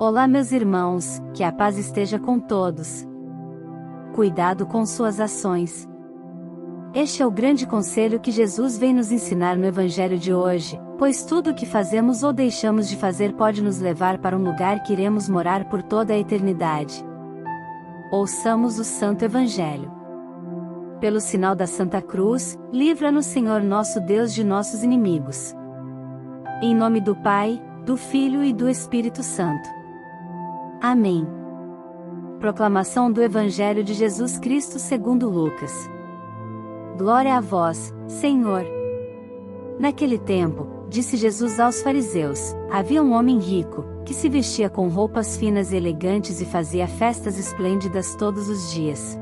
Olá, meus irmãos, que a paz esteja com todos. Cuidado com suas ações. Este é o grande conselho que Jesus vem nos ensinar no Evangelho de hoje, pois tudo o que fazemos ou deixamos de fazer pode nos levar para um lugar que iremos morar por toda a eternidade. Ouçamos o Santo Evangelho. Pelo sinal da Santa Cruz, livra-nos, Senhor nosso Deus, de nossos inimigos. Em nome do Pai, do Filho e do Espírito Santo. Amém. Proclamação do Evangelho de Jesus Cristo segundo Lucas. Glória a vós, Senhor. Naquele tempo, disse Jesus aos fariseus: havia um homem rico, que se vestia com roupas finas e elegantes e fazia festas esplêndidas todos os dias.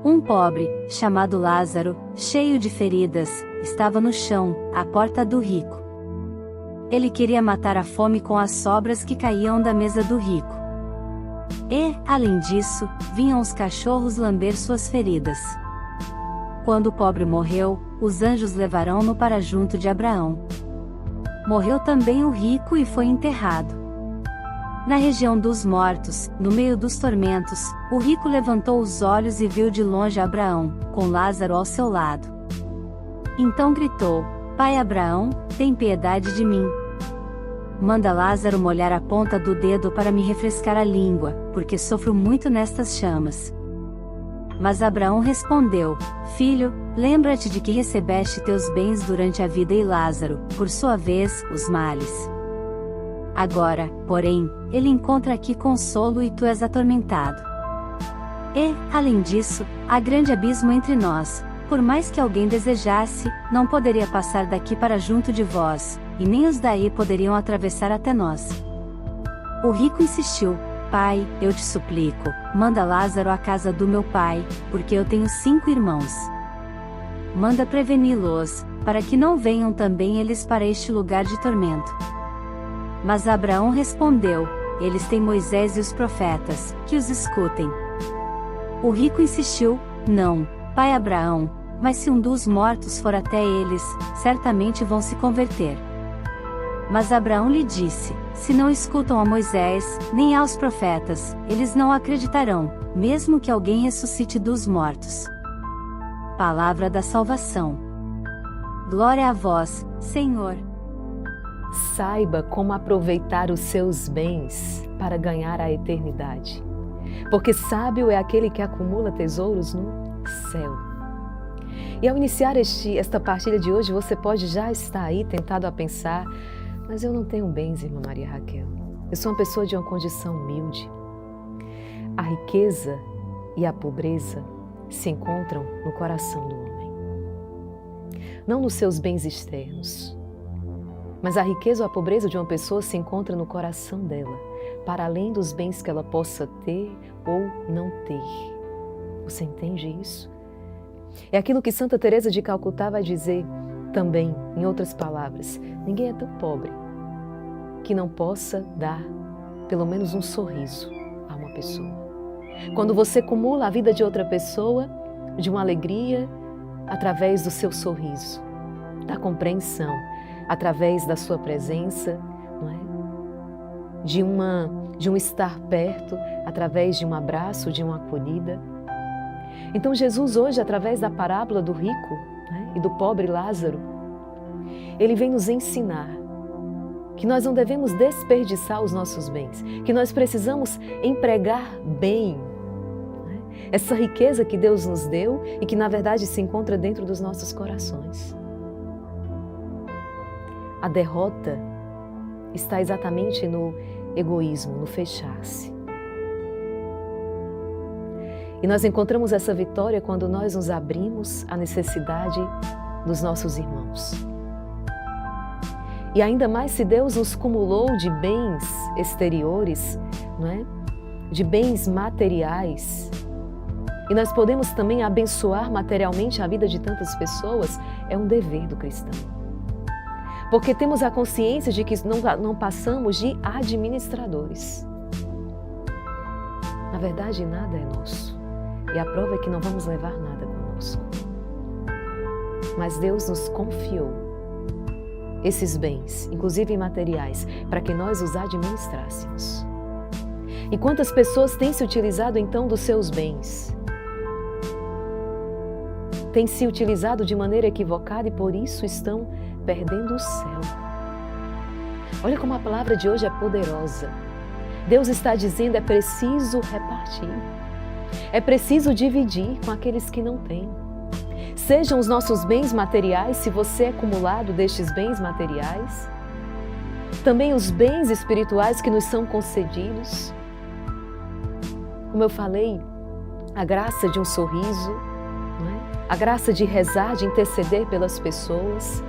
Um pobre, chamado Lázaro, cheio de feridas, estava no chão, à porta do rico. Ele queria matar a fome com as sobras que caíam da mesa do rico. E, além disso, vinham os cachorros lamber suas feridas. Quando o pobre morreu, os anjos levarão-no para junto de Abraão. Morreu também o rico e foi enterrado. Na região dos mortos, no meio dos tormentos, o rico levantou os olhos e viu de longe Abraão, com Lázaro ao seu lado. Então gritou: Pai Abraão, tem piedade de mim. Manda Lázaro molhar a ponta do dedo para me refrescar a língua, porque sofro muito nestas chamas. Mas Abraão respondeu: Filho, lembra-te de que recebeste teus bens durante a vida e Lázaro, por sua vez, os males. Agora, porém, ele encontra aqui consolo e tu és atormentado. E, além disso, há grande abismo entre nós. Por mais que alguém desejasse, não poderia passar daqui para junto de vós, e nem os daí poderiam atravessar até nós. O rico insistiu: Pai, eu te suplico, manda Lázaro à casa do meu pai, porque eu tenho 5 irmãos. Manda preveni-los, para que não venham também eles para este lugar de tormento. Mas Abraão respondeu: Eles têm Moisés e os profetas, que os escutem. O rico insistiu: Não, pai Abraão, mas se um dos mortos for até eles, certamente vão se converter. Mas Abraão lhe disse: Se não escutam a Moisés, nem aos profetas, eles não acreditarão, mesmo que alguém ressuscite dos mortos. Palavra da salvação. Glória a vós, Senhor. Saiba como aproveitar os seus bens para ganhar a eternidade, porque sábio é aquele que acumula tesouros no céu. E ao iniciar esta partilha de hoje, você pode já estar aí tentado a pensar: mas eu não tenho bens, irmã Maria Raquel. Eu sou uma pessoa de uma condição humilde. A riqueza e a pobreza se encontram no coração do homem. Não nos seus bens externos. Mas a riqueza ou a pobreza de uma pessoa se encontra no coração dela, para além dos bens que ela possa ter ou não ter. Você entende isso? É aquilo que Santa Teresa de Calcutá vai dizer também, em outras palavras: ninguém é tão pobre que não possa dar pelo menos um sorriso a uma pessoa. Quando você acumula a vida de outra pessoa, de uma alegria, através do seu sorriso, da compreensão, através da sua presença, não é? De um estar perto, através de um abraço, de uma acolhida. Então Jesus hoje, através da parábola do rico, né, e do pobre Lázaro, ele vem nos ensinar que nós não devemos desperdiçar os nossos bens, que nós precisamos empregar bem, né, essa riqueza que Deus nos deu e que na verdade se encontra dentro dos nossos corações. A derrota está exatamente no egoísmo, no fechar-se. E nós encontramos essa vitória quando nós nos abrimos à necessidade dos nossos irmãos. E ainda mais se Deus nos cumulou de bens exteriores, não é? De bens materiais. E nós podemos também abençoar materialmente a vida de tantas pessoas, é um dever do cristão. Porque temos a consciência de que não passamos de administradores. Na verdade, nada é nosso. E a prova é que não vamos levar nada conosco. Mas Deus nos confiou esses bens, inclusive materiais, para que nós os administrássemos. E quantas pessoas têm se utilizado então dos seus bens? Têm se utilizado de maneira equivocada e por isso estão perdendo o céu. Olha como a palavra de hoje é poderosa. Deus está dizendo, é preciso repartir. É preciso dividir com aqueles que não têm. Sejam os nossos bens materiais, se você é acumulado destes bens materiais. Também os bens espirituais que nos são concedidos. Como eu falei, a graça de um sorriso, a graça de rezar, de interceder pelas pessoas.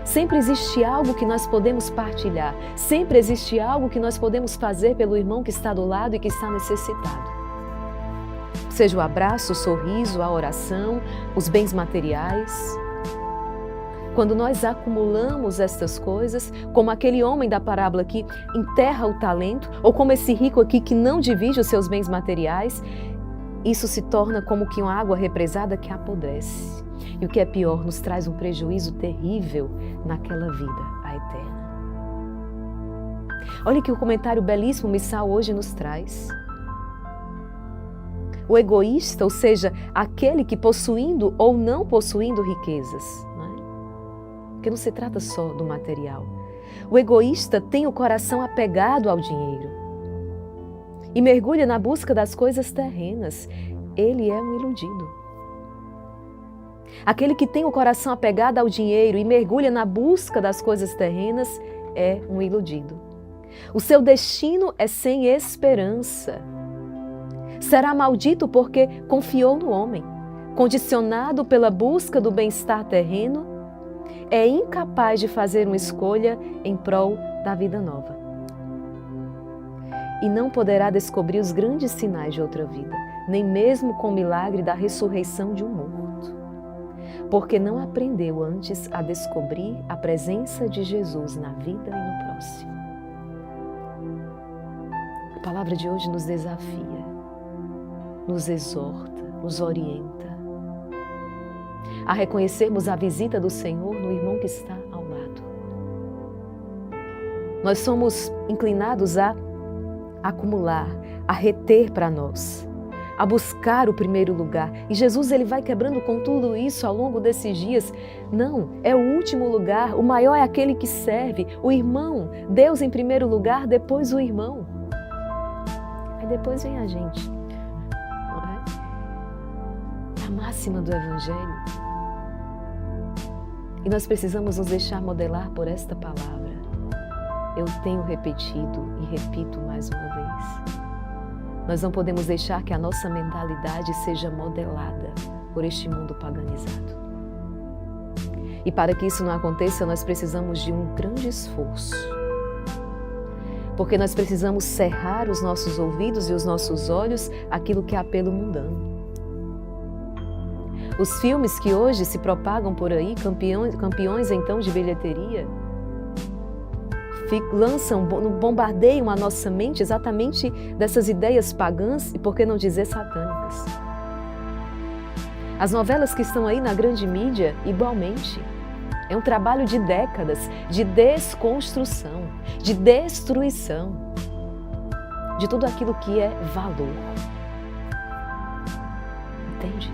Sempre existe algo que nós podemos partilhar. Sempre existe algo que nós podemos fazer pelo irmão que está do lado e que está necessitado. Seja o abraço, o sorriso, a oração, os bens materiais. Quando nós acumulamos estas coisas, como aquele homem da parábola que enterra o talento, ou como esse rico aqui que não divide os seus bens materiais, isso se torna como que uma água represada que apodrece. E o que é pior, nos traz um prejuízo terrível naquela vida, a eterna. Olha que o comentário belíssimo Missal hoje nos traz. O egoísta, ou seja, aquele que possuindo ou não possuindo riquezas, porque não se trata só do material. O egoísta tem o coração apegado ao dinheiro e mergulha na busca das coisas terrenas. Ele é um iludido. Aquele que tem o coração apegado ao dinheiro e mergulha na busca das coisas terrenas é um iludido. O seu destino é sem esperança. Será maldito porque confiou no homem, condicionado pela busca do bem-estar terreno, é incapaz de fazer uma escolha em prol da vida nova. E não poderá descobrir os grandes sinais de outra vida, nem mesmo com o milagre da ressurreição de um morto, porque não aprendeu antes a descobrir a presença de Jesus na vida e no próximo. A palavra de hoje nos desafia, nos exorta, nos orienta a reconhecermos a visita do Senhor no irmão que está ao lado. Nós somos inclinados a acumular, a reter para nós, a buscar o primeiro lugar. E Jesus ele vai quebrando com tudo isso ao longo desses dias. Não, é o último lugar, o maior é aquele que serve, o irmão. Deus em primeiro lugar, depois o irmão. Aí depois vem a gente. A máxima do Evangelho. E nós precisamos nos deixar modelar por esta palavra. Eu tenho repetido e repito mais uma vez. Nós não podemos deixar que a nossa mentalidade seja modelada por este mundo paganizado. E para que isso não aconteça, nós precisamos de um grande esforço. Porque nós precisamos cerrar os nossos ouvidos e os nossos olhos àquilo que é apelo mundano. Os filmes que hoje se propagam por aí, campeões então de bilheteria, bombardeiam a nossa mente exatamente dessas ideias pagãs e, por que não dizer, satânicas. As novelas que estão aí na grande mídia, igualmente, é um trabalho de décadas de desconstrução, de destruição de tudo aquilo que é valor. Entende?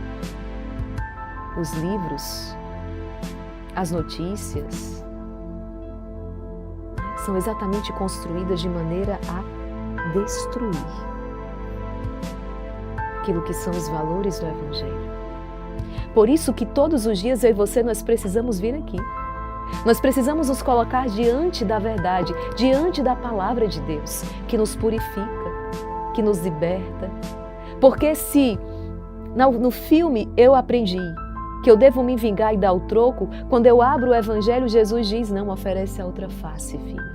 Os livros, as notícias, são exatamente construídas de maneira a destruir aquilo que são os valores do Evangelho. Por isso que todos os dias eu e você nós precisamos vir aqui. Nós precisamos nos colocar diante da verdade, diante da palavra de Deus, que nos purifica, que nos liberta. Porque se no filme eu aprendi que eu devo me vingar e dar o troco, quando eu abro o Evangelho, Jesus diz, não, oferece a outra face, filho.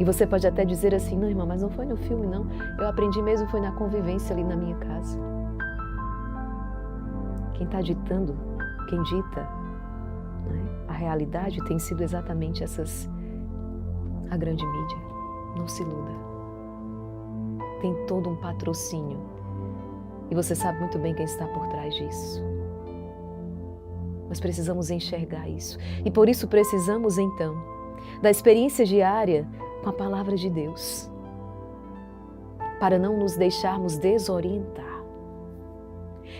E você pode até dizer assim, não, irmã, mas não foi no filme, não. Eu aprendi mesmo, foi na convivência ali na minha casa. Quem está ditando, quem dita, né, a realidade tem sido exatamente a grande mídia. Não se iluda. Tem todo um patrocínio. E você sabe muito bem quem está por trás disso. Nós precisamos enxergar isso. E por isso precisamos, então, da experiência diária com a palavra de Deus, para não nos deixarmos desorientar.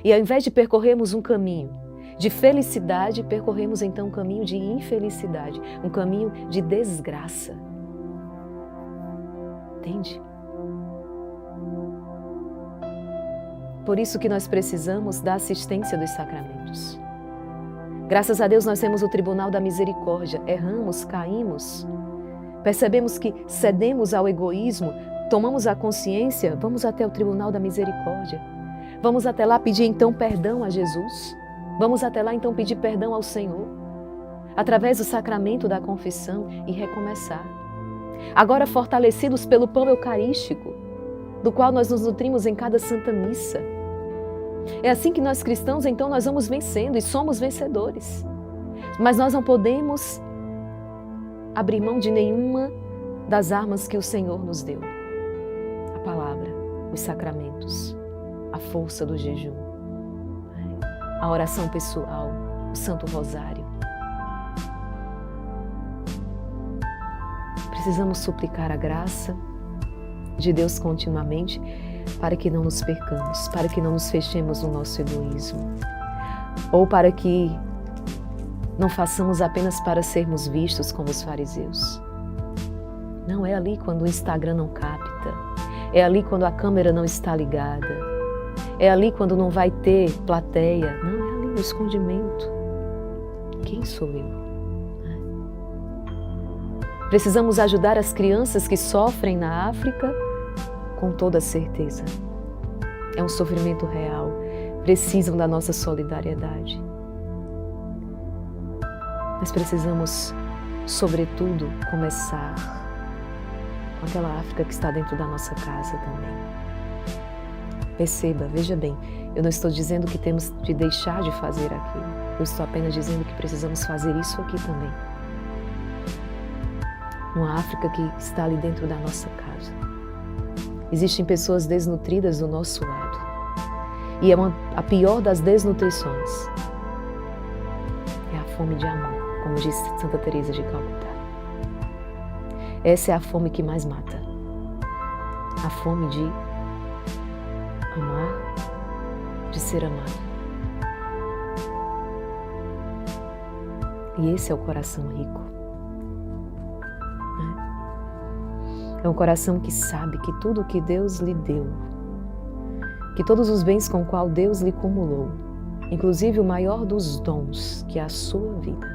E ao invés de percorrermos um caminho de felicidade, percorremos então um caminho de infelicidade, um caminho de desgraça. Entende? Por isso que nós precisamos da assistência dos sacramentos. Graças a Deus nós temos o Tribunal da Misericórdia. Erramos, caímos, percebemos que cedemos ao egoísmo, tomamos a consciência, vamos até o Tribunal da Misericórdia. Vamos até lá pedir então perdão a Jesus. Vamos até lá então pedir perdão ao Senhor, através do sacramento da confissão e recomeçar. Agora fortalecidos pelo pão eucarístico, do qual nós nos nutrimos em cada Santa Missa. É assim que nós cristãos, então, nós vamos vencendo e somos vencedores. Mas nós não podemos abrir mão de nenhuma das armas que o Senhor nos deu. A palavra, os sacramentos, a força do jejum, a oração pessoal, o Santo Rosário. Precisamos suplicar a graça de Deus continuamente para que não nos percamos, para que não nos fechemos no nosso egoísmo, ou para que não façamos apenas para sermos vistos como os fariseus. Não é ali quando o Instagram não capta, é ali quando a câmera não está ligada, é ali quando não vai ter plateia, não, é ali no escondimento. Quem sou eu? Precisamos ajudar as crianças que sofrem na África com toda certeza. É um sofrimento real, precisam da nossa solidariedade. Mas precisamos, sobretudo, começar com aquela África que está dentro da nossa casa também. Perceba, veja bem, eu não estou dizendo que temos de deixar de fazer aquilo. Eu estou apenas dizendo que precisamos fazer isso aqui também. Uma África que está ali dentro da nossa casa. Existem pessoas desnutridas do nosso lado. E a pior das desnutrições é a fome de amor, como disse Santa Teresa de Calcutá. Essa é a fome que mais mata. A fome de amar, de ser amado. E esse é o coração rico. É um coração que sabe que tudo o que Deus lhe deu, que todos os bens com qual Deus lhe cumulou, inclusive o maior dos dons, que é a sua vida,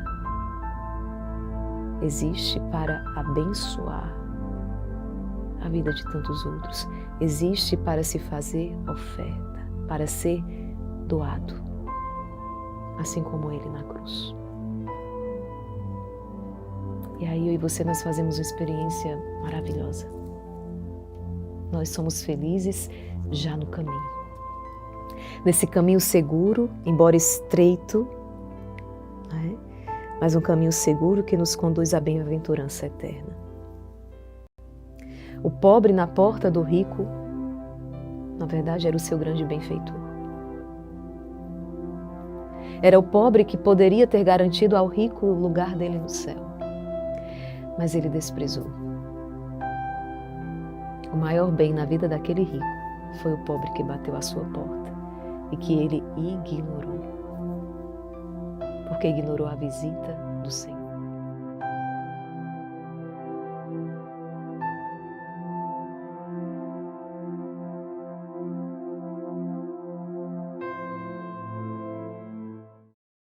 existe para abençoar a vida de tantos outros. Existe para se fazer oferta, para ser doado, assim como Ele na cruz. E aí eu e você, nós fazemos uma experiência maravilhosa. Nós somos felizes já no caminho. Nesse caminho seguro, embora estreito, mas um caminho seguro que nos conduz à bem-aventurança eterna. O pobre na porta do rico, na verdade, era o seu grande benfeitor. Era o pobre que poderia ter garantido ao rico o lugar dele no céu. Mas ele desprezou. O maior bem na vida daquele rico foi o pobre que bateu à sua porta e que ele ignorou, porque ignorou a visita do Senhor.